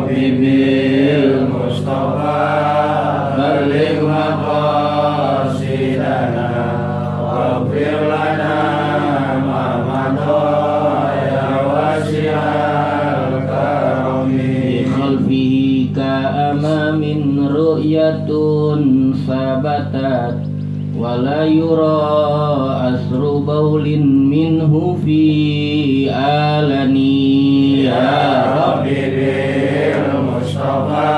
Habibil Mustafa Balik maqasidana Waghfir lana ma madaya wasi'al karami Khalfihi ka'amamin ru'yatun sabatat wala yura asru baulin minhu fi alani Ya Rabbi bil Mustafa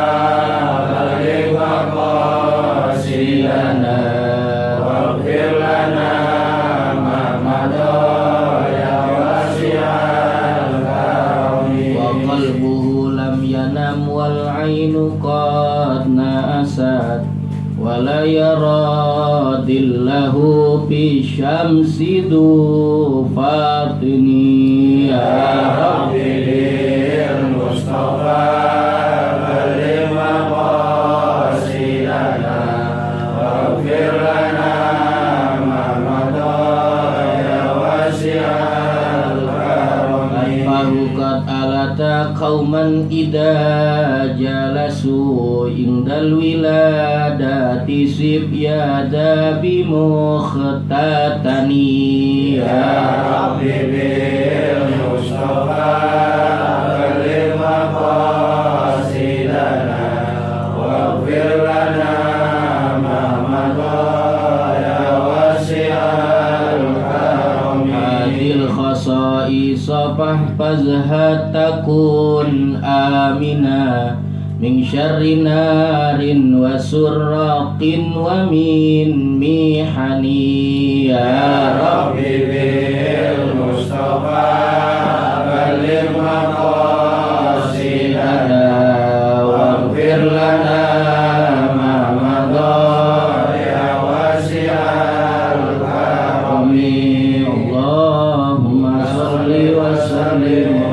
balik maqasidana Waghfir lana ma madaya wasi'al karami wa qalbuhu lam yanam wal ainu qad na'asat wala yara dillahu bi syamsi du fatini Ya Rabbi bil Mustafa balik maqasidana Waghfir lana ma madaya wasi'al karami Faruqat alata qauman idha jalasu indal wiladati sibyada bimukhtatani Ya Rabbi bil Mustafa balik maqasidana Waghfir lana ma madaya wasi'al karami Hadil khasa'isa fahfazha takun amina min syarri narin wa surraqin wa min mihani Ya Rabbi bil Mustafa balik maqasidana Waghfir lana ma madaya wasi'al karami Allahumma salli wa sallim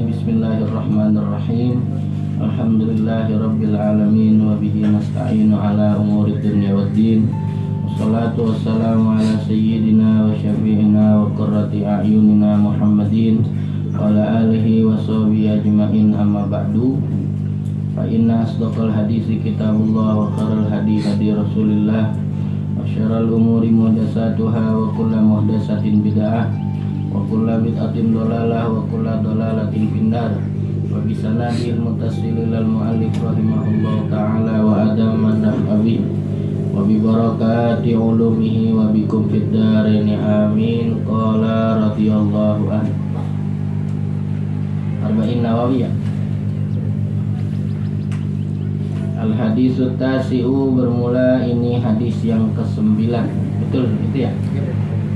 Bismillahirrahmanirrahim. Alhamdulillahirabbil alamin wa bihi nasta'inu ala umuri dunya waddin. Wassalatu wassalamu ala sayyidina wa syafi'ina wa qurrati a'yunina Muhammadin wa ala alihi wa sahbihi ajma'in, amma ba'du. Fa inna asdaqal hadisi kitabullah wa khairal hadi hadi Rasulillah wa syarrul umuri muhdatsatuha wa kullu muhdatsatin bid'ah wa kullu bid'atin dhalalah wa kullu dhalalatin finnar. Wa bisanadil muttasilil al muallif rahimahullahu ta'ala wa adama naf'i wa bi barakati ulumihi wa bikum fid dharain amin. Qala radhiyallahu anhu. Arba'in Nawawiyah. Al hadisut tasi'u, bermula ini hadis yang ke-9. Betul itu ya?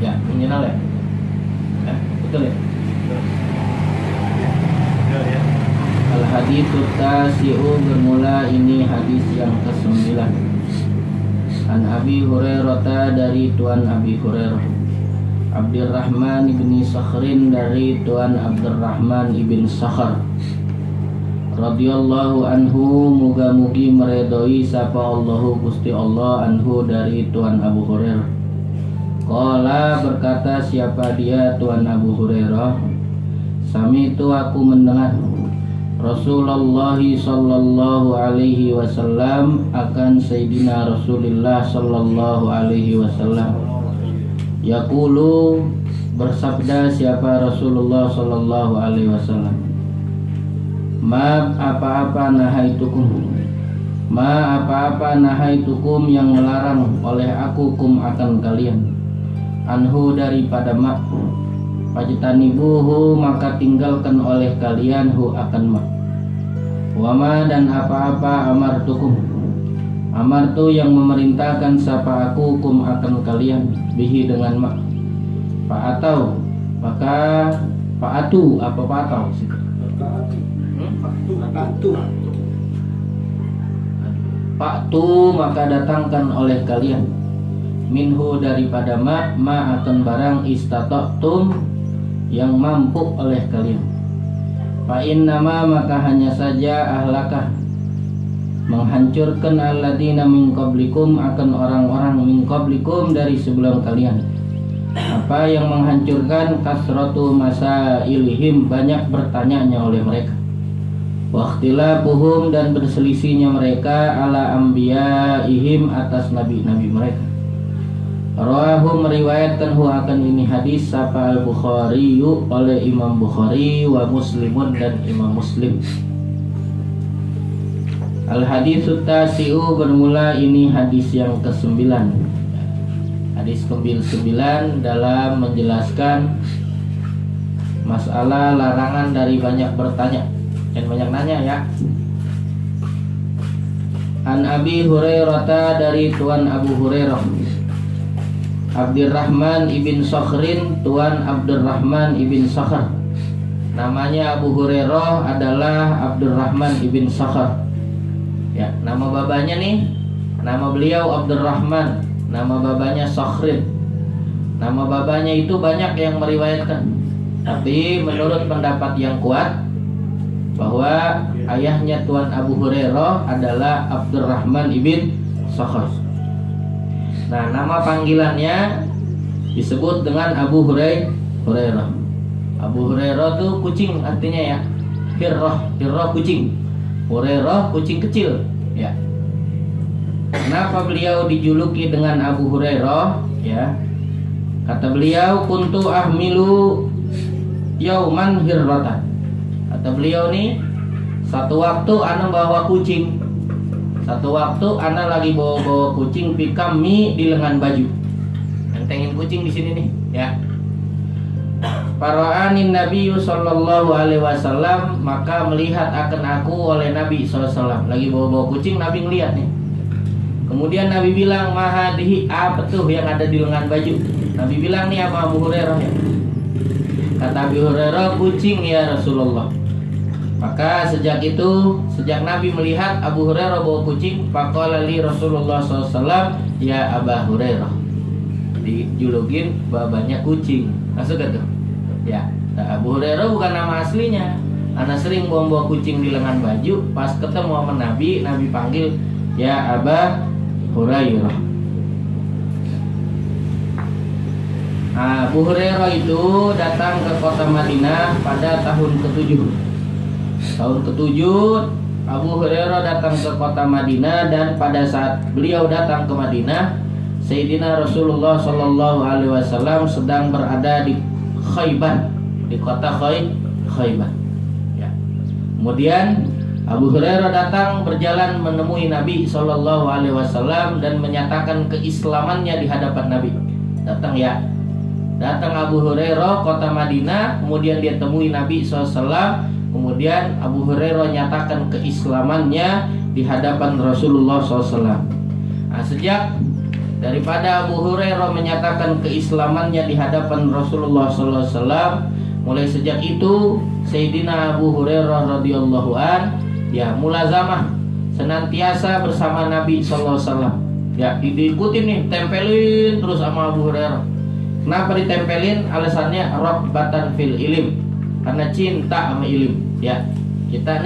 Ya, menyenal ya? Betul ya? Al haditsut tasi'u, bermula ini hadis yang ke-9. An Abi Hurairah, dari Tuan Abi Hurairah. Abdurrahman ibni Sakhrin, dari Tuan Abdurrahman ibn Sakhar. Radhiyallahu anhu, muga-mugi meredoi sapa Allahu Gusti Allah anhu, dari Tuan Abu Hurairah. Qala, berkata siapa dia, Tuan Abu Hurairah, sami'tu, aku mendengar Rasulullah sallallahu alaihi wasallam, akan Sayyidina Rasulullah sallallahu alaihi wasallam, yaqulu, bersabda siapa Rasulullah sallallahu alaihi wasallam, ma apa-apa nahaitukum, yang melarang oleh aku kum akan kalian, anhu, daripada ma, fajtanibuhu, maka tinggalkan oleh kalian hu akan ma. Wama, dan apa-apa amartu, yang memerintahkan sapa aku kum akan kalian, bihi, dengan ma. Fa'atau, maka fa'atu, apa fa'atau sih? Fa'tu, maka datangkan oleh kalian, minhu, daripada ma akan barang istata'tum, yang mampu oleh kalian. Fa innama, maka hanya saja ahlakah, menghancurkan alladzina min qablikum, akan orang-orang min qablikum, dari sebelum kalian, Apa yang menghancurkan kasratu masailihim, banyak bertanyanya oleh mereka. Wa ikhtilafuhum, dan berselisihnya mereka ala anbiyaihim, atas nabi-nabi mereka. Rawahu, meriwayatkan akan ini hadis sapa al-Bukhari oleh Imam Bukhari, wa Muslimun, dan Imam Muslim. Al-haditsut tasi'u, bermula ini hadis yang ke-9. Hadis ke-9 dalam menjelaskan masalah larangan dari banyak bertanya dan banyak nanya ya. An Abi Hurairah, dari Tuan Abu Hurairah, Abdurrahman ibn Sakhrin, Tuan Abdurrahman ibn Sakhr. Namanya Abu Hurairah adalah Abdurrahman ibn Sakhr. Ya, nama babanya nih, nama beliau Abdurrahman, nama babanya Sakhrin. Nama babanya itu banyak yang meriwayatkan, tapi menurut pendapat yang kuat bahwa ayahnya Tuan Abu Hurairah adalah Abdurrahman ibn Sakhr. Nah, nama panggilannya disebut dengan Abu Hurairah. Abu Hurairah tuh kucing artinya ya. Hirrah kucing. Hurairah kucing kecil ya. Kenapa beliau dijuluki dengan Abu Hurairah ya? Kata beliau, kuntu ahmilu yauman hirratan. Kata beliau nih, satu waktu ana bawa kucing. Satu waktu ana lagi bawa kucing pikami di lengan baju. Entengin kucing di sini nih ya. Fara'anin Nabi sallallahu alaihi wasallam, maka melihat akan aku oleh Nabi SAW. Lagi bawa kucing, Nabi ngeliat nih. Kemudian Nabi bilang, mahadihi, apa tuh yang ada di lengan baju? Nabi bilang nih sama Abu Hurairah ya. Kata Abu Hurairah, kucing ya Rasulullah. Maka sejak Nabi melihat Abu Hurairah bawa kucing, faqala li Rasulullah SAW, ya Aba Hurairah. Dijulukin babanya kucing. Masuk gak tuh? Ya, Abu Hurairah bukan nama aslinya. Anak sering bawa kucing di lengan baju. Pas ketemu sama Nabi, Nabi panggil, ya Aba Hurairah. Abu Hurairah itu datang ke kota Madinah pada tahun ke-7. Tahun ke-7 Abu Hurairah datang ke kota Madinah, dan pada saat beliau datang ke Madinah, Sayyidina Rasulullah Sallallahu Alaihi Wasallam sedang berada di Khaybar, di kota Khaybar. Ya. Kemudian Abu Hurairah datang berjalan menemui Nabi Sallallahu Alaihi Wasallam dan menyatakan keislamannya di hadapan Nabi. Datang Abu Hurairah kota Madinah, kemudian dia temui Nabi SAW. Kemudian Abu Hurairah nyatakan keislamannya di hadapan Rasulullah SAW. Nah, sejak daripada Abu Hurairah menyatakan keislamannya di hadapan Rasulullah SAW, mulai sejak itu Sayyidina Abu Hurairah radhiyallahu an, ya, mulazamah, senantiasa bersama Nabi SAW. Ya, diikutin nih, tempelin terus sama Abu Hurairah. Kenapa ditempelin? Alasannya raghbatan fil ilm, karena cinta sama ilmu. Ya, kita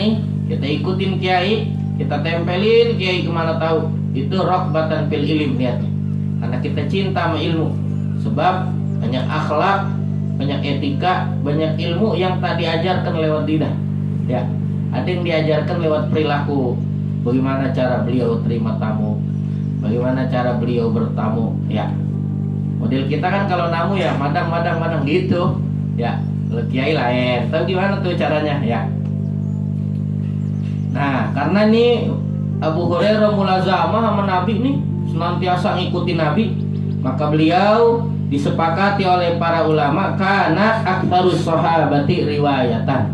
ikutin kiai, kita tempelin kiai kemana tahu. Itu raghbatan fil ilm, lihat nih. Karena kita cinta sama ilmu. Sebab banyak akhlak, banyak etika, banyak ilmu yang tak diajarkan lewat lidah. Ya, ada yang diajarkan lewat perilaku. Bagaimana cara beliau terima tamu, bagaimana cara beliau bertamu. Ya, model kita kan kalau namu ya madang gitu. Ya, kalau kiai lain. Tahu gimana tuh caranya ya. Nah, karena nih Abu Hurairah mulazamah sama Nabi nih, senantiasa ngikutin Nabi, maka beliau disepakati oleh para ulama karena aktsarus sahabati riwayatan.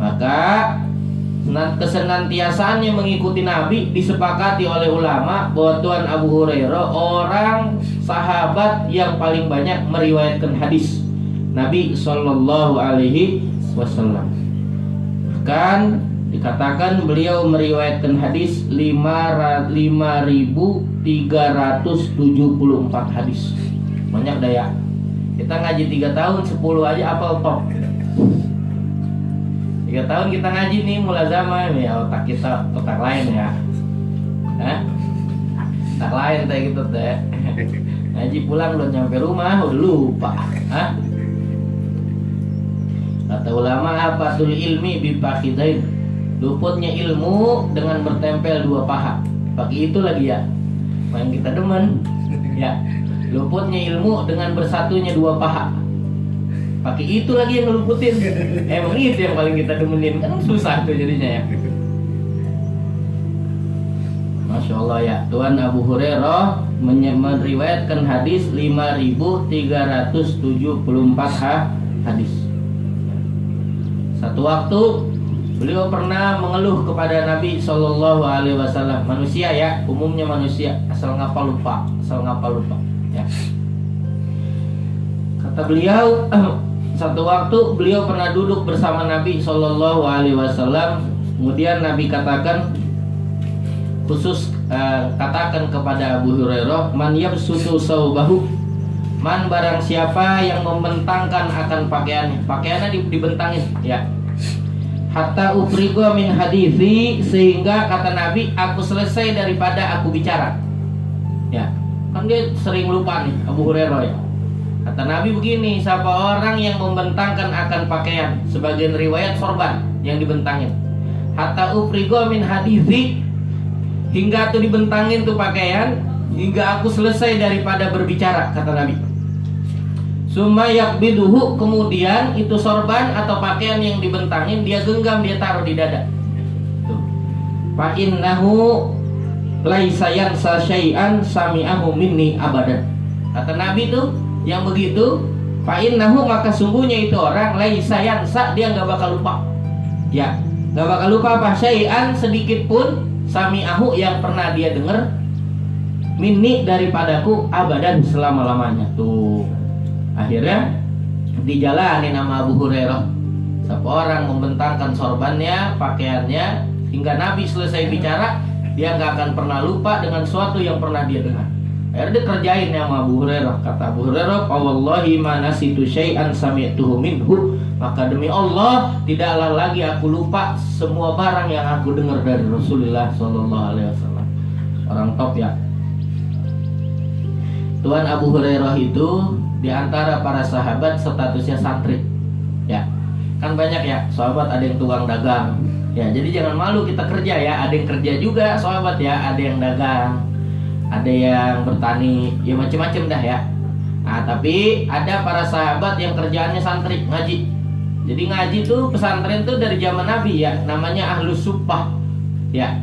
Maka kesenantiasaannya mengikuti Nabi disepakati oleh ulama bahwa Tuan Abu Hurairah orang sahabat yang paling banyak meriwayatkan hadis Nabi Sallallahu Alaihi Wasallam. Bahkan dikatakan beliau meriwayatkan hadis 5.374 hadis. Banyak daya. Kita ngaji 3 tahun 10 aja apal top. 3 tahun kita ngaji nih mulazamah ya, otak kita otak lain ya. Otak lain kayak gitu teh. Ngaji pulang belum nyampe rumah udah lupa. Hah? Kata ulama apa tul ilmi bifakidain, luputnya ilmu dengan bertempel dua paha. Pakai itu lagi ya, yang kita demen ya. Luputnya ilmu dengan bersatunya dua paha. Pakai itu lagi yang ngeluputin. Emang itu yang paling kita demenin, kan susah tuh jadinya ya. Masya Allah ya. Tuan Abu Hurairah meriwayatkan hadis 5.374 hadis. Satu waktu beliau pernah mengeluh kepada Nabi Shallallahu Alaihi Wasallam. Manusia ya, umumnya manusia asal ngapal lupa, ya. Kata beliau, satu waktu beliau pernah duduk bersama Nabi Shallallahu Alaihi Wasallam. Kemudian Nabi katakan, katakan kepada Abu Hurairah, man yabsutu saubahu, man barang siapa yang membentangkan akan pakaiannya dibentangin ya. Hatta ufrigo min hadithi, sehingga kata Nabi aku selesai daripada aku bicara. Ya, kan dia sering lupa nih Abu Hurairah ya. Kata Nabi begini, siapa orang yang membentangkan akan pakaian, sebagian riwayat sorban yang dibentangin. Hatta ufrigo min hadithi, hingga tuh dibentangin tuh pakaian hingga aku selesai daripada berbicara, kata Nabi. Summa yakbiduhu, kemudian itu sorban atau pakaian yang dibentangin dia genggam, dia taruh di dada. Fa innahu laisa yansa syai'an sami'ahu minni abadan. Kata Nabi tuh yang begitu, fa innahu, maka sungguhnya itu orang laisa yansa, dia enggak bakal lupa. Ya, enggak bakal lupa apa syai'an, sedikit pun, sami'ahu yang pernah dia dengar, minni daripadaku, abadan selama-lamanya. Tuh. Akhirnya dijalanin sama Abu Hurairah. Siapa orang membentangkan sorbannya, pakaiannya, hingga Nabi selesai bicara, dia nggak akan pernah lupa dengan sesuatu yang pernah dia dengar. Akhirnya dikerjain sama Abu Hurairah. Kata Abu Hurairah, "Wallahi ma nasitu syai'an sami'tuhu minhu." Maka demi Allah, tidaklah lagi aku lupa semua barang yang aku dengar dari Rasulullah Sallallahu Alaihi Wasallam. Orang top ya. Tuan Abu Hurairah itu di antara para sahabat statusnya santri. Ya, kan banyak ya sahabat, ada yang tukang dagang. Ya, jadi jangan malu kita kerja ya. Ada yang kerja juga sahabat ya, ada yang dagang, ada yang bertani, ya macam-macam dah ya. Nah, tapi ada para sahabat yang kerjaannya santri, ngaji. Jadi ngaji tuh pesantren tuh dari zaman Nabi ya, namanya Ahlus Suffah. Ya.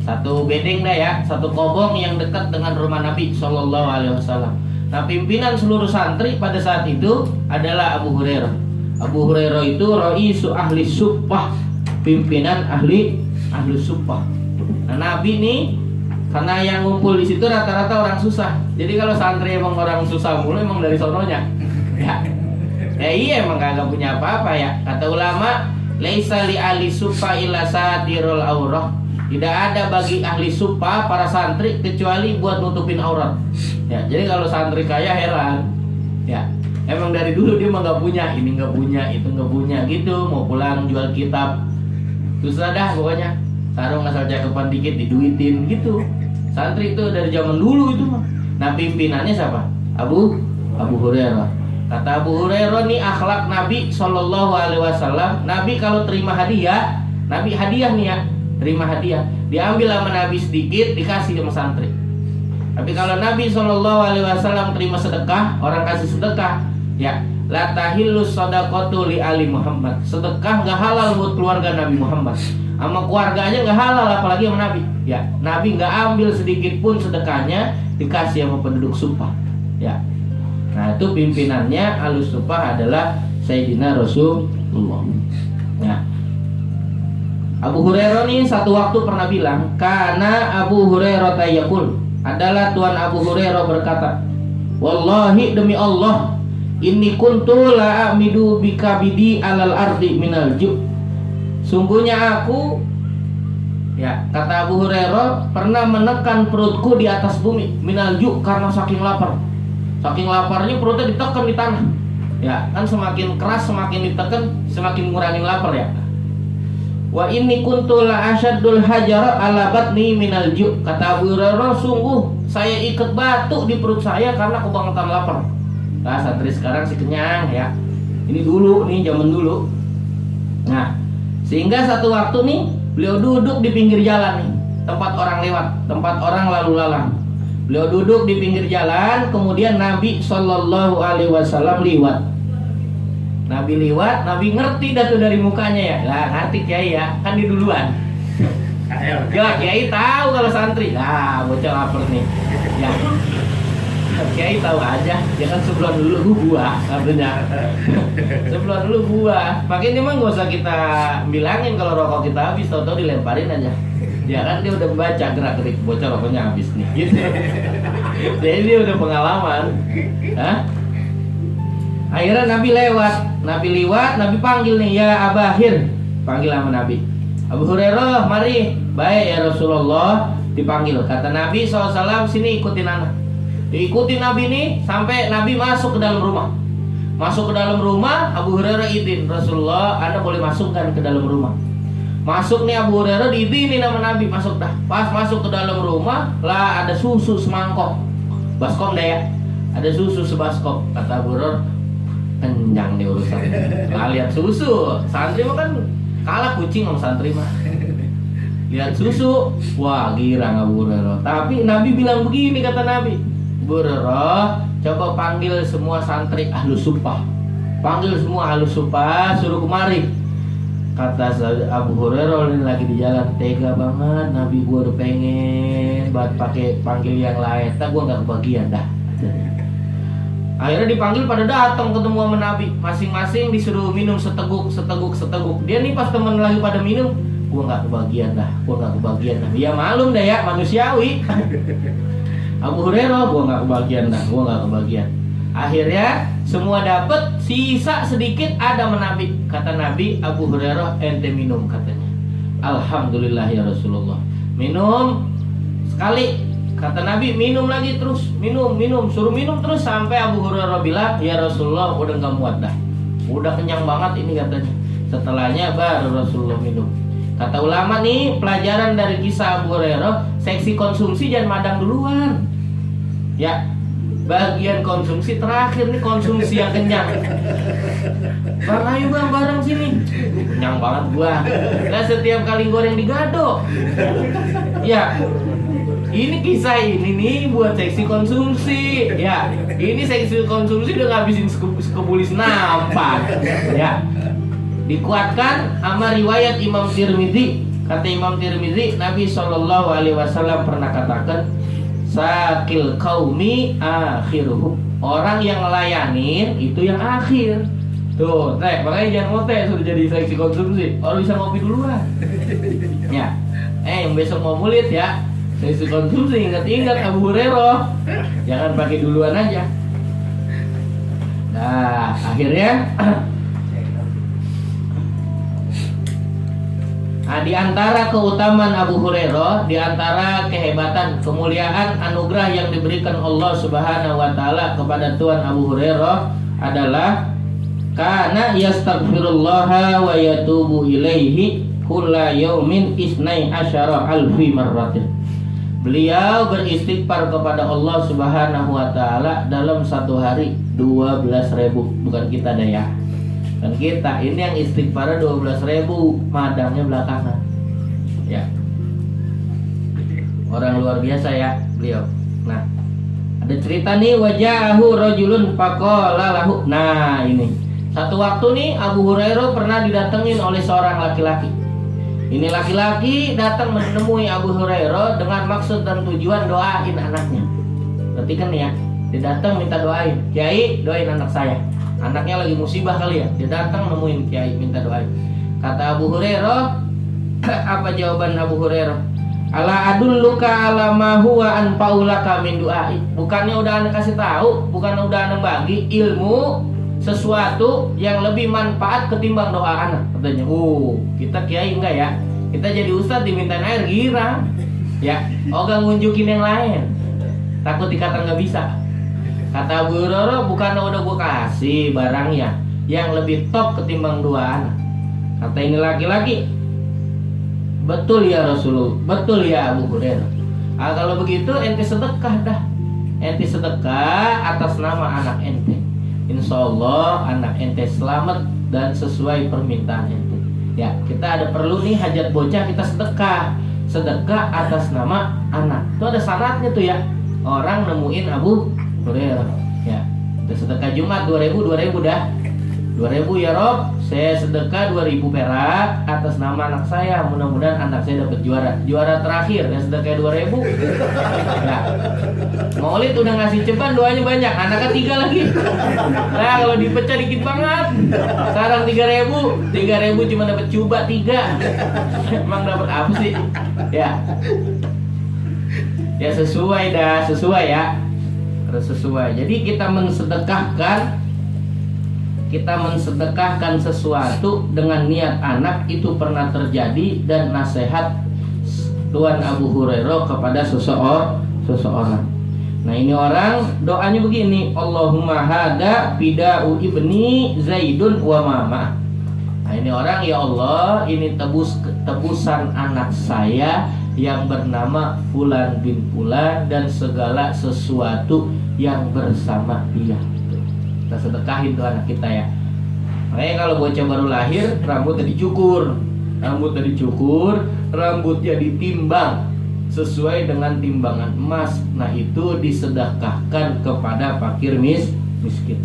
Satu bedeng dah ya, satu kobong yang dekat dengan rumah Nabi Shallallahu Alaihi Wasallam. Nah, pimpinan seluruh santri pada saat itu adalah Abu Hurairah. Abu Hurairah itu Raisu Ahli Suffah, pimpinan ahli Suffah. Nah, Nabi nih, karena yang ngumpul di situ rata-rata orang susah. Jadi kalau santri emang orang susah mulu, emang dari sononya. Ya, iya emang kagak punya apa-apa ya. Kata ulama, laisa li ahli suffah illa satirul aurah. Tidak ada bagi ahli suffah para santri kecuali buat nutupin aurat. Ya, jadi kalau santri kaya heran. Ya, emang dari dulu dia mah nggak punya, ini nggak punya, itu nggak punya gitu. Mau pulang jual kitab, susah dah pokoknya. Sarung asal cakepan dikit diduitin gitu. Santri itu dari zaman dulu itu mah. Nah, pimpinannya siapa? Abu Hurairah. Kata Abu Hurairah nih akhlak Nabi Shallallahu Alaihi Wasallam. Nabi kalau terima hadiah, Nabi hadiah nih ya. Terima hadiah, diambil sama Nabi sedikit, dikasih sama santri. Tapi kalau Nabi Shallallahu Alaihi Wasallam terima sedekah, orang kasih sedekah, ya, la tahillus shadaqatu li ali Muhammad. Sedekah nggak halal buat keluarga Nabi Muhammad. Sama keluarganya nggak halal, apalagi sama Nabi. Ya, Nabi nggak ambil sedikit pun sedekahnya, dikasih sama penduduk Suffah. Ya, nah itu pimpinannya Ahlus Suffah adalah Sayyidina Rasulullah. Ya. Abu Hurairah nih satu waktu pernah bilang, karena Abu Hurairah tayyakul, adalah Tuan Abu Hurairah berkata, wallahi demi Allah, inni kuntu la amidu bikabidi alal ardi minal ju'. Sungguhnya aku, ya, kata Abu Hurairah, pernah menekan perutku di atas bumi minal ju' karena saking lapar. Saking laparnya perutnya ditekan di tanah. Ya, kan semakin keras semakin ditekan semakin ngurangin lapar ya. Wa inni kuntu la asyaddul hajar ala batni minal ju'. Kata Abu Hurairah, sungguh saya ikat batu di perut saya karena kebangetan lapar. Nah, santri sekarang sih kenyang ya. Ini dulu nih, zaman dulu. Nah, sehingga satu waktu nih beliau duduk di pinggir jalan nih, tempat orang lewat, tempat orang lalu lalang. Beliau duduk di pinggir jalan, kemudian Nabi Shallallahu Alaihi Wasallam liwat. Nabi liwat, Nabi ngerti dah tuh dari mukanya ya. Lah ngerti Kiai ya, kan di duluan. Ya Kiai tahu kalau santri. Nah bocah lapar nih. Ya Kiai tahu aja. Ya kan sebulan dulu gua katanya. Sebulan dulu gua. Makanya emang gak usah kita bilangin kalau rokok kita habis, tahu-tahu dilemparin aja. Ya kan dia udah baca gerak-gerik bocah rokoknya habis nih. Gitu. Jadi dia udah pengalaman. Hah? Akhirnya Nabi lewat, Nabi panggil nih, ya Abahir, panggil sama Nabi. Abu Hurairah, mari. Baik ya Rasulullah, dipanggil. Kata Nabi SAW, sini ikutin anak. Diikutin Nabi nih, sampai Nabi masuk ke dalam rumah. Masuk ke dalam rumah, Abu Hurairah izin, Rasulullah, Anda boleh masuk kan ke dalam rumah. Masuk nih Abu Hurairah, diizinin sama Nabi, masuk dah. Pas masuk ke dalam rumah, lah ada susu semangkok. Baskom dah ya, ada susu sebaskop. Kata Abu Hurairah, kenyang nih urusan. Nah, lihat susu, santri mah kan kalah kucing sama santri mah. Lihat susu, wah girang Abu Hurairah. Tapi Nabi bilang begini, kata Nabi, Abu Hurairah, coba panggil semua santri ahlus sumpah. Panggil semua ahlus sumpah, suruh kemari. Kata Abu Hurairah ini lagi di jalan, tega banget, Nabi gua udah pengen buat pakai panggil yang lain, tak gua nggak kebagian dah. Akhirnya dipanggil pada datang ketemu sama Nabi. Masing-masing disuruh minum seteguk. Dia nih pas temen lagi pada minum, gua nggak kebagian dah. Ya malum dah ya, manusiawi. Abu Hurairah, gua nggak kebagian. Akhirnya semua dapat, sisa sedikit ada sama Nabi. Kata Nabi, Abu Hurairah ente minum katanya. Alhamdulillah ya Rasulullah. Minum sekali. Kata Nabi, minum lagi terus, minum, suruh minum terus sampai Abu Hurairah bilang, ya Rasulullah udah nggak muat dah, udah kenyang banget ini katanya. Setelahnya baru Rasulullah minum. Kata ulama nih, pelajaran dari kisah Abu Hurairah, seksi konsumsi jangan madang duluan. Ya, bagian konsumsi terakhir nih, konsumsi yang kenyang. Bang ayo bang bareng sini, kenyang banget gua. Nah setiap kali goreng digado. Ya. Ini kisah ini nih buat seksi konsumsi. Ya, ini seksi konsumsi udah ngabisin sekubulis nampak. Ya, dikuatkan sama riwayat Imam Tirmidzi. Kata Imam Tirmidzi, Nabi Shallallahu Alaihi Wasallam pernah katakan, sakil kaumi akhiruhum. Orang yang ngelayanin itu yang akhir. Tuh, makanya jangan ngotek sudah jadi seksi konsumsi. Orang bisa ngopi duluan. Ya, yang besok mau mulit ya. Seksi konsumsi, ingat-ingat Abu Hurairah, jangan pakai duluan aja. Nah, akhirnya di antara keutamaan Abu Hurairah, di antara kehebatan, kemuliaan, anugerah yang diberikan Allah Subhanahu wa taala kepada Tuhan Abu Hurairah adalah kana yastaghfirullaha wa yatubu ilaihi kulla yaumin isnai asyara alfi marratin. Beliau beristighfar kepada Allah Subhanahu wa taala dalam satu hari 12.000. Bukan kita dah ya. Kan kita ini yang istighfar 12.000, madangnya belakangan. Ya. Orang luar biasa ya beliau. Nah, ada cerita nih, wajahu rajulun faqala lahu. Nah, ini. Satu waktu nih Abu Hurairah pernah didatengin oleh seorang laki-laki. Ini laki-laki datang menemui Abu Hurairah dengan maksud dan tujuan doain anaknya. Berarti kan ya, dia datang minta doain, Kiai doain anak saya. Anaknya lagi musibah kali ya, dia datang nemuin Kiai minta doain. Kata Abu Hurairah, apa jawaban Abu Hurairah? Ala adulluka ala ma huwa anfaulaka min du'ai. Bukannya udah Anda kasih tahu, bukan udah Anda bagi ilmu sesuatu yang lebih manfaat ketimbang doa anak, katanya. Kita Kiai enggak ya, kita jadi ustadz dimintain air girang ya, gak ngunjukin yang lain, takut dikata nggak bisa. Kata Abu Hurairah, bukan udah gue kasih barangnya yang lebih top ketimbang doa anak. Kata ini laki-laki, Betul ya Rasulullah, betul ya Abu Hurairah. Kalau begitu ente sedekah dah. Ente sedekah atas nama anak ente. Insya Allah anak ente selamat dan sesuai permintaan ente. Ya, kita ada perlu nih hajat bocah kita sedekah. Sedekah atas nama anak. Itu ada syaratnya tuh ya. Orang nemuin Abu Hurairah. Ya, kita sedekah Jumat 2000 dah. 2000 ya Rob, saya sedekah 2000 perak atas nama anak saya. Mudah-mudahan anak saya dapat juara terakhir ya, sedekah 2000. Ya. Maulid udah ngasih ceban, doanya banyak, anaknya 3 lagi. Nah kalau dipecah dikit banget. Sekarang 3000 cuma dapat coba 3. Emang dapat apa sih? Ya. Ya sesuai ya. Harus sesuai. Jadi kita mensedekahkan sesuatu dengan niat anak itu pernah terjadi, dan nasihat Tuan Abu Hurairah kepada seseorang. Nah ini orang doanya begini, Allahumma hada fida'u ibni Zaidun wa mama. Nah ini orang, ya Allah ini tebusan anak saya yang bernama Fulan bin Fulan dan segala sesuatu yang bersama dia. Kita sedekahin tuh anak kita ya. Makanya kalau bocah baru lahir rambutnya dicukur, rambutnya ditimbang sesuai dengan timbangan emas. Nah itu disedekahkan kepada fakir miskin.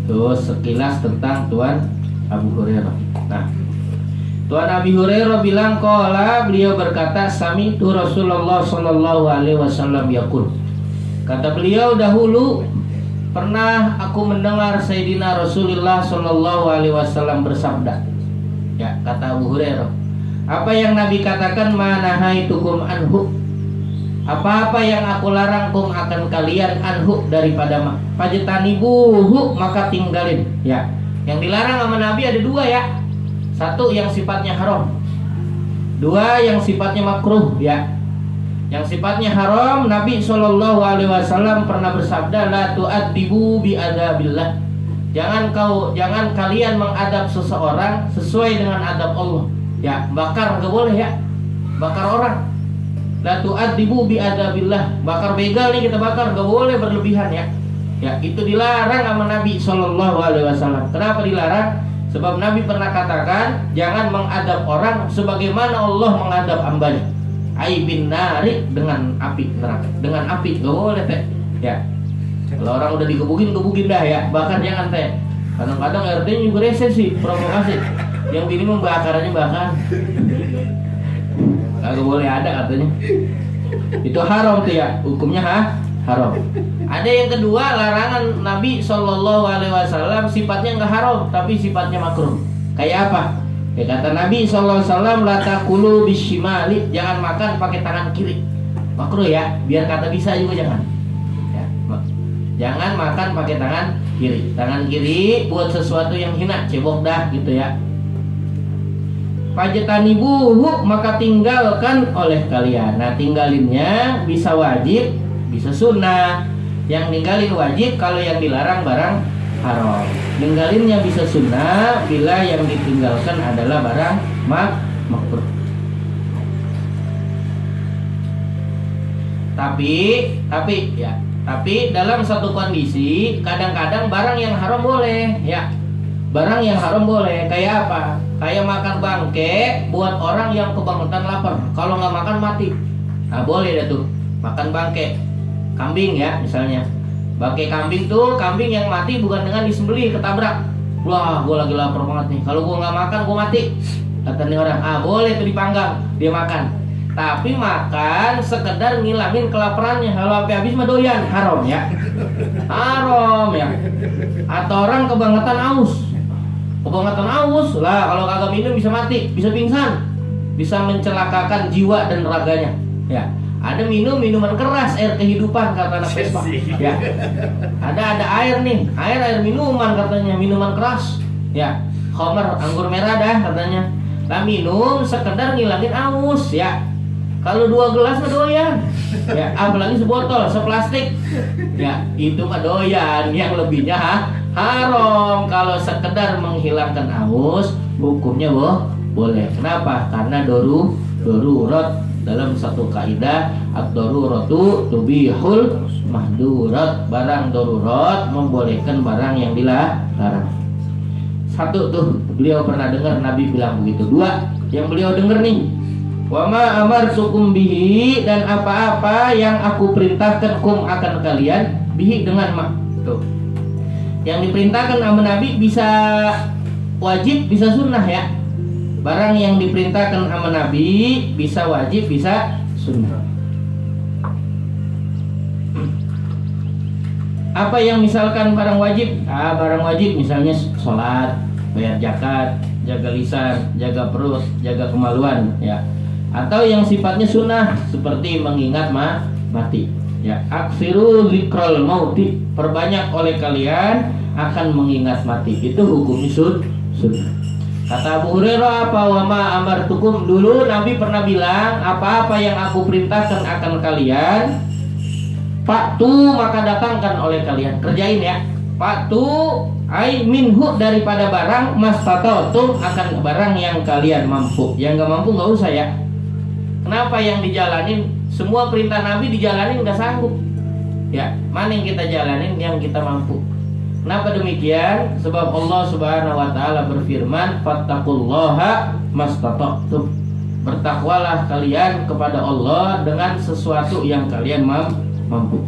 Terus sekilas tentang Tuan Abu Hurairah. Nah, Tuan Abi Hurairah bilang, beliau berkata, sami'tu Rasulullah sallallahu alaihi wasallam yaqul. Kata beliau, dahulu pernah aku mendengar Sayyidina Rasulullah sallallahu alaihi wasallam bersabda. Ya, kata Abu Hurairah, apa yang Nabi katakan, manahaitukum anhu, apa-apa yang aku larang kum akan kalian anhu daripada fajtanibuhu, maka tinggalin. Ya, yang dilarang sama Nabi ada 2 ya. 1 yang sifatnya haram, 2 yang sifatnya makruh ya. Yang sifatnya haram, Nabi SAW pernah bersabda, la tu'adibu bi'adabillah. Jangan kalian mengadab seseorang sesuai dengan adab Allah. Ya, bakar nggak boleh ya. Bakar orang. La tu'adibu bi'adabillah. Bakar begal nih kita bakar, nggak boleh berlebihan ya. Ya, itu dilarang sama Nabi SAW. Kenapa dilarang? Sebab Nabi pernah katakan, jangan mengadab orang sebagaimana Allah mengadab hambanya. Aibin nari, dengan api neraka, dengan api nggak boleh teh ya. Kalau orang udah digebukin dah ya, bakar jangan teh. Kadang-kadang RT juga rese sih, provokasi. Yang bini membakar aja bakar, nggak boleh ada katanya. Itu haram tuh ya, hukumnya haram. Ada yang kedua, larangan Nabi SAW sifatnya nggak haram tapi sifatnya makruh. Kayak apa? Ya kata Nabi SAW, la takulu bisyimali, jangan makan pakai tangan kiri. Makruh ya, biar kata bisa juga jangan. Ya, jangan makan pakai tangan kiri. Tangan kiri buat sesuatu yang hina, cebok dah gitu ya. Fajtanibuhu, maka tinggalkan oleh kalian. Nah tinggalinnya bisa wajib, bisa sunnah. Yang ninggalin wajib kalau yang dilarang barang haram. Ninggalinnya bisa sunnah bila yang ditinggalkan adalah barang makruh. Tapi dalam satu kondisi, kadang-kadang barang yang haram boleh ya. Barang yang haram boleh. Kayak apa? Kayak makan bangke buat orang yang kebangetan lapar. Kalau nggak makan mati. Nah boleh dah tuh makan bangke kambing ya misalnya. Bangkai kambing tuh, kambing yang mati bukan dengan disembelih, ketabrak. Wah, gue lagi lapar banget nih. Kalau gue nggak makan, gue mati. Kata nih orang, boleh tuh dipanggang, dia makan. Tapi makan sekedar ngilangin kelaparannya. Kalau sampai habis mah doyan, haram ya. Haram ya. Atau orang kebangetan aus. Kebangetan aus lah, kalau kagak minum bisa mati, bisa pingsan, bisa mencelakakan jiwa dan raganya. Ya. Ada minuman keras, air kehidupan kata anak Vespa. Ya. Ada air nih, air minuman katanya, minuman keras. Ya, khamar, anggur merah dah katanya. Nah minum sekedar ngilangin aus ya. Kalau 2 gelas mah doyan. Ya, apalagi sebotol, seplastik. Ya, itu mah doyan. Yang lebihnya haram. Kalau sekedar menghilangkan aus, hukumnya boleh. Kenapa? Karena darurat. Dalam satu kaidah ad-daruratu tubihul mahdurat. Barang darurat membolehkan barang yang dilarang. Satu tuh beliau pernah dengar Nabi bilang begitu. Dua yang beliau dengar nih, wa ma amartukum bihi, dan apa-apa yang aku perintahkan kum akan kalian, bihi dengan mak. Tuh. Yang diperintahkan sama Nabi bisa wajib, bisa sunnah ya. Barang yang diperintahkan sama Nabi bisa wajib, bisa sunnah. Apa yang misalkan barang wajib? Barang wajib misalnya sholat, bayar zakat, jaga lisan, jaga perut, jaga kemaluan, ya. Atau yang sifatnya sunnah seperti mengingat mati, ya. Aksiru zikrul mauti, perbanyak oleh kalian akan mengingat mati. Itu hukumnya sunnah. Kata Abu Hurairah, apa wama amartukum, dulu Nabi pernah bilang, apa-apa yang aku perintahkan akan kalian, faktu maka datangkan oleh kalian, kerjain ya. Faktu ai minhu, daripada barang, mastata'tum, akan barang yang kalian mampu. Yang gak mampu gak usah ya. Kenapa yang dijalanin, semua perintah Nabi dijalanin gak sanggup ya. Mana yang kita jalanin yang kita mampu. Kenapa demikian? Sebab Allah Subhanahu wa taala berfirman, fattaqullaha mastata'tum. Bertakwalah kalian kepada Allah dengan sesuatu yang kalian mampu.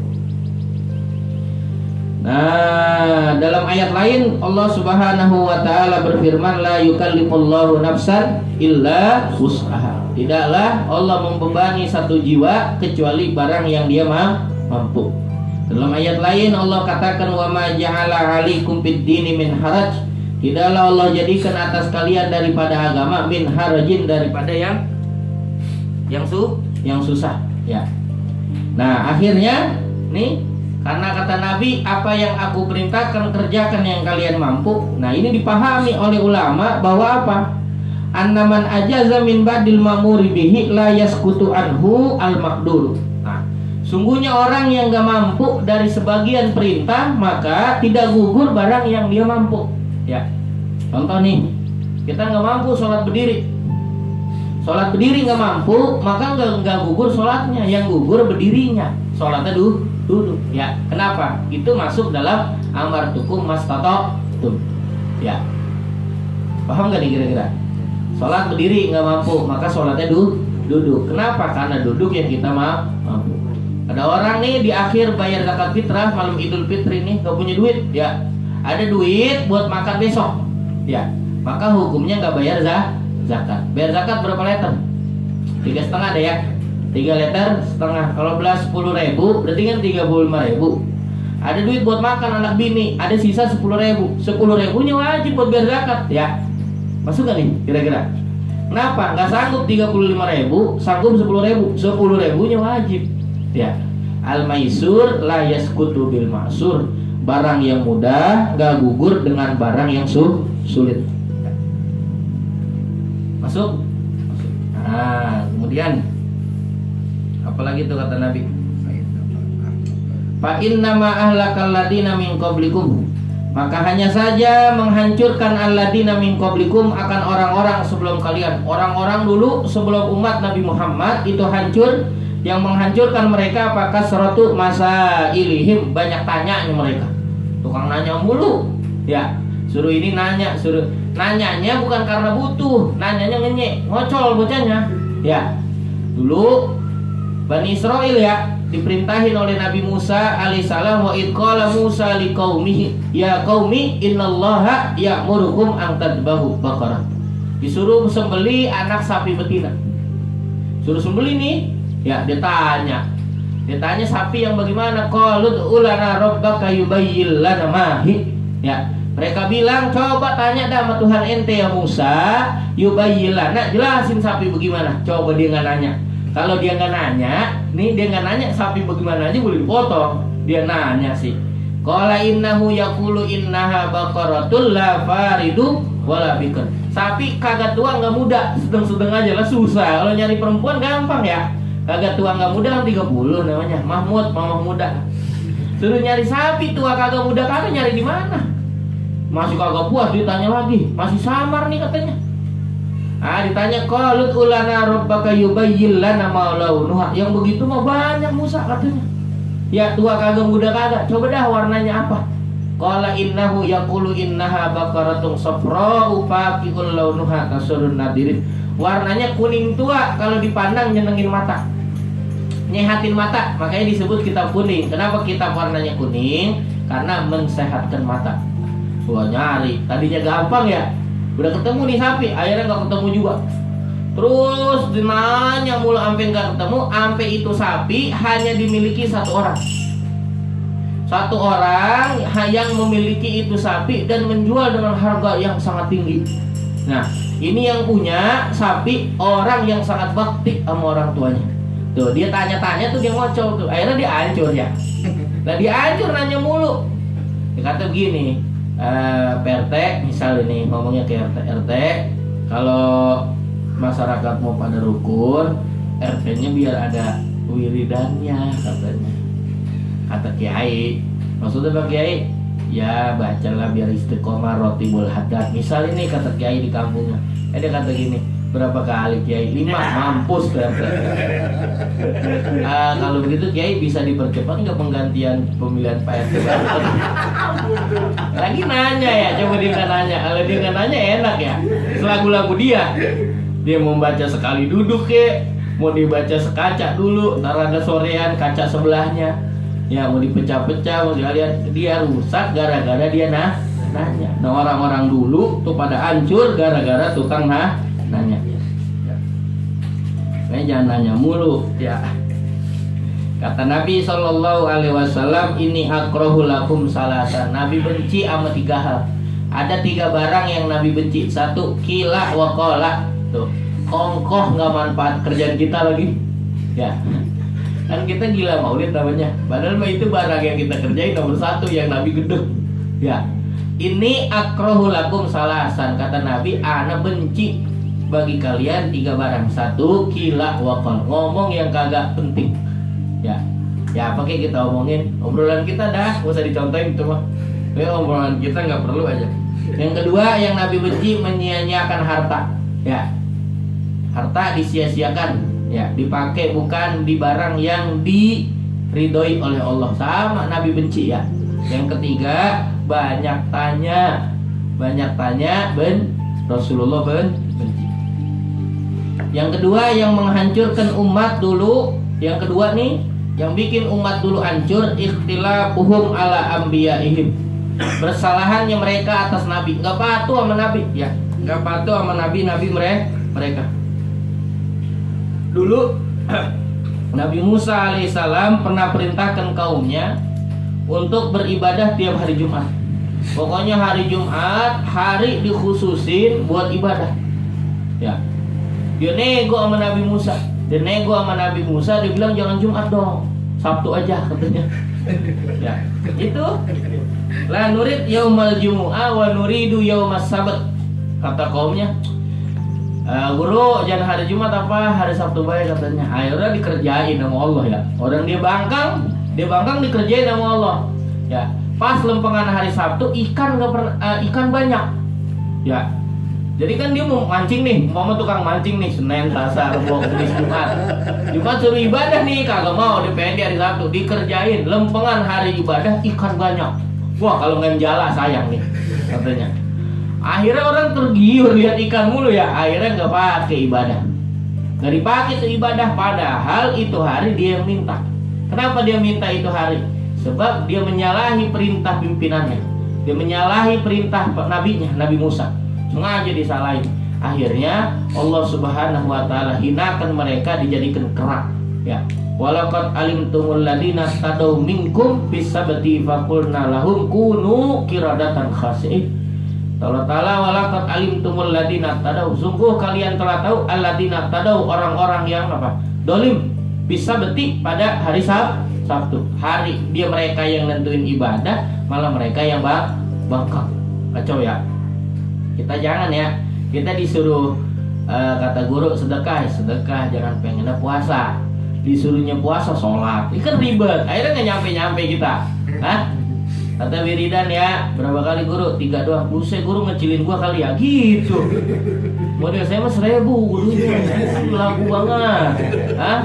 Nah, dalam ayat lain Allah Subhanahu wa taala berfirman, la yukallifullahu nafsan illa wus'aha. Tidaklah Allah membebani satu jiwa kecuali barang yang dia mampu. Dalam ayat lain Allah katakan, wa ma ja'ala 'alaikum fid-dini min haraj. Tidaklah Allah jadikan atas kalian daripada agama min harajin, daripada yang susah ya. Nah, akhirnya nih, karena kata Nabi, apa yang aku perintahkan kerjakan yang kalian mampu. Nah, ini dipahami oleh ulama bahwa apa? Annaman ajaza min ba'dil ma'muri bihi la yaskutu anhu al-maqdur. Nah, sungguhnya orang yang gak mampu dari sebagian perintah, maka tidak gugur barang yang dia mampu ya. Contoh nih, kita gak mampu sholat berdiri. Sholat berdiri gak mampu, maka gak gugur sholatnya. Yang gugur berdirinya, sholatnya duduk ya. Kenapa? Itu masuk dalam amartukum mastata'tum ya. Paham gak nih kira-kira? Sholat berdiri gak mampu, maka sholatnya duduk. Kenapa? Karena duduk yang kita mampu. Ada orang nih di akhir bayar zakat fitrah, malam Idul Fitri nih gak punya duit ya. Ada duit buat makan besok ya, maka hukumnya gak bayar zakat. Bayar zakat berapa liter? 3,5 deh ya. 3,5 liter. Kalau belas 10.000 berarti kan 35.000. Ada duit buat makan anak bini, ada sisa 10.000. 10.000 nya wajib buat bayar zakat ya. Masuk gak nih kira-kira? Kenapa? Gak sanggup 35.000, sanggup 10.000. 10.000 nya wajib ya. Al-maisur la yaskutu bil ma'sur. Barang yang mudah gak gugur dengan barang yang sulit. Masuk? Nah, kemudian apalagi itu kata Nabi? Fa innama ahlakal ladina min qablikum. Maka hanya saja menghancurkan alladina min qablikum, akan orang-orang sebelum kalian. Orang-orang dulu sebelum umat Nabi Muhammad itu hancur. Yang menghancurkan mereka apakah seratu masa ilihim, banyak tanyanya mereka. Tukang nanya mulu ya. Suruh ini nanya, suruh nanyanya bukan karena butuh, nanyanya ngenyek, ngocol bocahnya ya. Dulu Bani Israil ya diperintahin oleh Nabi Musa alaihissalam, wa id qala Musa liqaumihi ya qaumi innallaha ya'murukum an tadbahu baqarah. Disuruh sembeli anak sapi betina. Suruh sembeli nih ya, dia tanya sapi yang bagaimana? Qalut ulana rabbaka yubayyin lana mahi ya. Mereka bilang, coba tanya dah sama Tuhan ente ya Musa, yubayyin lana, jelasin sapi bagaimana. Coba dia nggak nanya. Kalau dia nggak nanya, nih dia nggak nanya sapi bagaimana aja boleh dipotong. Dia nanya sih. Qala innahu yaqulu innaha baqaratul la faridu wala bikr. Sapi kagak tua nggak muda, sedang-sedang aja lah, susah. Kalau nyari perempuan gampang ya. Kagak tua nggak muda kan 30 namanya, Mahmud, mamah muda. Suruh nyari sapi tua kagak muda, kagak nyari di mana? Masih kagak puas ditanya lagi, masih samar nih katanya. Ditanya qalut ulana rabbaka yubayyin lana ma launuha. Yang begitu mah banyak Musa katanya. Ya tua kagak muda kagak. Coba dah warnanya apa? Qala innahu yaqulu innaha baqaratun safra'u faqi'un launuha tasurun nadirin. Warnanya kuning tua, kalau dipandang nyenengin mata. Nyehatin mata, makanya disebut kitab kuning. Kenapa kitab warnanya kuning? Karena mensehatkan mata. Gua nyari, tadinya gampang ya. Udah ketemu nih sapi, akhirnya nggak ketemu juga. Terus dinanya mulu sampai nggak ketemu, sampai itu sapi hanya dimiliki satu orang. Satu orang yang memiliki itu sapi dan menjual dengan harga yang sangat tinggi. Nah, ini yang punya sapi orang yang sangat bakti sama orang tuanya. Tuh, dia tanya-tanya tuh dia ngocok tuh. Akhirnya dia hancur ya. Nah, dia hancur nanya mulu. Dia kata begini, PRT misal ini ngomongnya ke RT, kalau masyarakat mau pada rukun, RT-nya biar ada wiridannya katanya. Kata Kiai, maksudnya Pak Kiai, ya bacalah biar istiqomah rotibul haddad. Misal ini kata Kiai di kampungnya, dia kata gini, berapa kali Kiai? 5, mampus RT. Kalau begitu Kiai bisa dipercepat nggak penggantian pemilihan Pak RT? Lagi nanya ya, coba dia nggak nanya. Kalau dia nggak nanya enak ya. Selagu-lagu dia mau baca sekali duduk ya, mau dibaca sekaca dulu, ntar ada sorean kaca sebelahnya, ya mau dipecah-pecah, mau dilihat, dia rusak gara-gara dia nanya. Nah orang-orang dulu tuh pada hancur gara-gara tukang nanya. Jangan nanya mulu ya. Kata Nabi SAW, ini akrahu lakum salasan. Nabi benci sama 3 hal. Ada 3 barang yang Nabi benci. 1, kila wa qala. Tuh, kongkoh nggak manfaat kerjaan kita lagi. Ya, kan kita gila maulid namanya. Padahal itu barang yang kita kerjain nomor 1 yang Nabi gedung. Ya, ini akrahu lakum salasan. Kata Nabi, ana benci bagi kalian 3 barang. 1, kila wa qala. Ngomong yang kagak penting. Ya pakai kita omongin, obrolan kita dah, gak usah dicontohin itu mah. Obrolan kita nggak perlu aja. Yang kedua yang Nabi benci, menyia-nyiakan harta. Ya, harta disia-siakan, ya dipakai bukan di barang yang diridhoi oleh Allah, sama Nabi benci ya. Yang ketiga, banyak tanya, Rasulullah benci. Yang kedua yang menghancurkan umat dulu. Yang kedua nih, yang bikin umat dulu hancur, ikhtilafuhum ala anbiyaihim. Bersalahannya mereka atas nabi, nggak patuh sama nabi, ya, nggak patuh sama nabi mereka. Dulu Nabi Musa alaihissalam pernah perintahkan kaumnya untuk beribadah tiap hari Jumat. Pokoknya hari Jumat hari dikhususin buat ibadah. Ya, dia nego sama Nabi Musa. Dia bilang jangan Jumat dong, Sabtu aja katanya. Ya, itu la nurid yaumal jumu'ah wa nuridu yaumas sabat. Kata kaumnya, guru jangan hari Jumat apa hari Sabtu baik katanya. Akhirnya dikerjain sama Allah ya. Orang dia bangkang dikerjain sama Allah. Ya, pas lempengan hari Sabtu ikan banyak. Ya. Jadi kan dia mau mancing nih, mau tukang mancing nih, Senin, Selasa, Rabu, Kamis, Jumat suruh ibadah nih, kagak mau, DPD hari Sabtu dikerjain, lempengan hari ibadah ikan banyak. Wah kalau nggak jala sayang nih katanya. Akhirnya orang tergiur lihat ikan mulu ya, akhirnya nggak pakai ibadah, nggak dipakai tuh ibadah. Padahal itu hari dia yang minta. Kenapa dia minta itu hari? Sebab dia menyalahi perintah pimpinannya, dia menyalahi perintah nabinya, Nabi Musa. Sengaja disalahin. Akhirnya Allah Subhanahu wa taala hinakan mereka, dijadikan kerak. Ya. Walaqad alimtumul ladina tadaw minkum bisabati faqulna lahum kunu qiradatan khasi'in. Allah taala walaqad alimtumul ladina tadaw, sungguh kalian telah tahu alladina tadaw, orang-orang yang apa? Dolim bisabati pada hari Sabtu. Hari dia mereka yang nentuin ibadah, malah mereka yang bangkang. Kacau ya. Kita jangan ya, kita disuruh kata guru sedekah, jangan pengennya puasa. Disuruhnya puasa sholat, ini kan ribet, akhirnya nggak nyampe kita. Kata wiridan ya, berapa kali guru? 3 doang. Buset guru ngecilin gua kali ya, gitu. Model saya mah 1000 gurunya, lagu banget. Hah?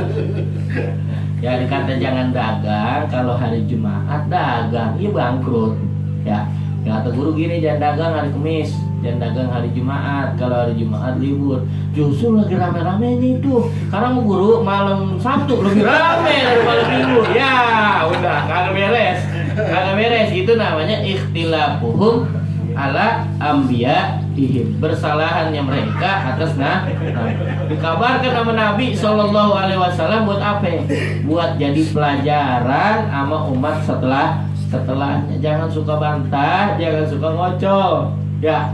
Ya dikata jangan dagang, kalau hari Jumat dagang, iya bangkrut. Ya, kata guru gini, jangan dagang hari Kamis, jangan dagang hari Jumat, kalau hari Jumat libur. Justru lagi rame-ramenya itu. Karena mau guru malam Sabtu lebih rame dari malam Minggu. Ya, udah kagak beres. Kagak beres, itu namanya ikhtilafuhum ala anbiya'ihim, bersalahannya mereka atas dikabarkan sama Nabi SAW buat apa? Buat jadi pelajaran sama umat setelahnya. Jangan suka bantah, jangan suka ngocok. Ya,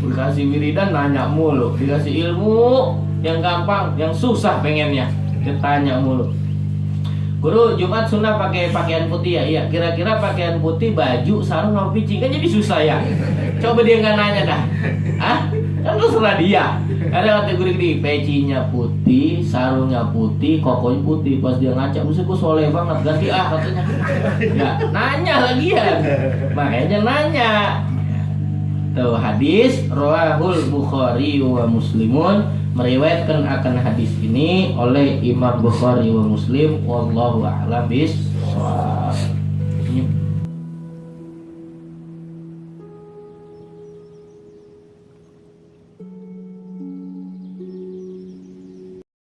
dikasih wiridan nanya mulu, dikasih ilmu yang gampang, yang susah pengennya ditanya mulu. Guru, Jumat sunnah pakai pakaian putih ya? Iya. Kira-kira pakaian putih, baju, sarung, sama peci kan jadi susah ya? Coba dia nggak nanya dah. Ah, kan terserah dia. Ada kategori gini, pecinya putih, sarungnya putih, kokonya putih. Pas dia ngaca, buset gua soleh banget, ganti katanya. Ya, nanya lagi ya. Makanya nanya. Tuh hadis rawahul Bukhari wa Muslimun, meriwayatkan akan hadis ini oleh Imam Bukhari wa Muslim, wallahu a'lam bishawab.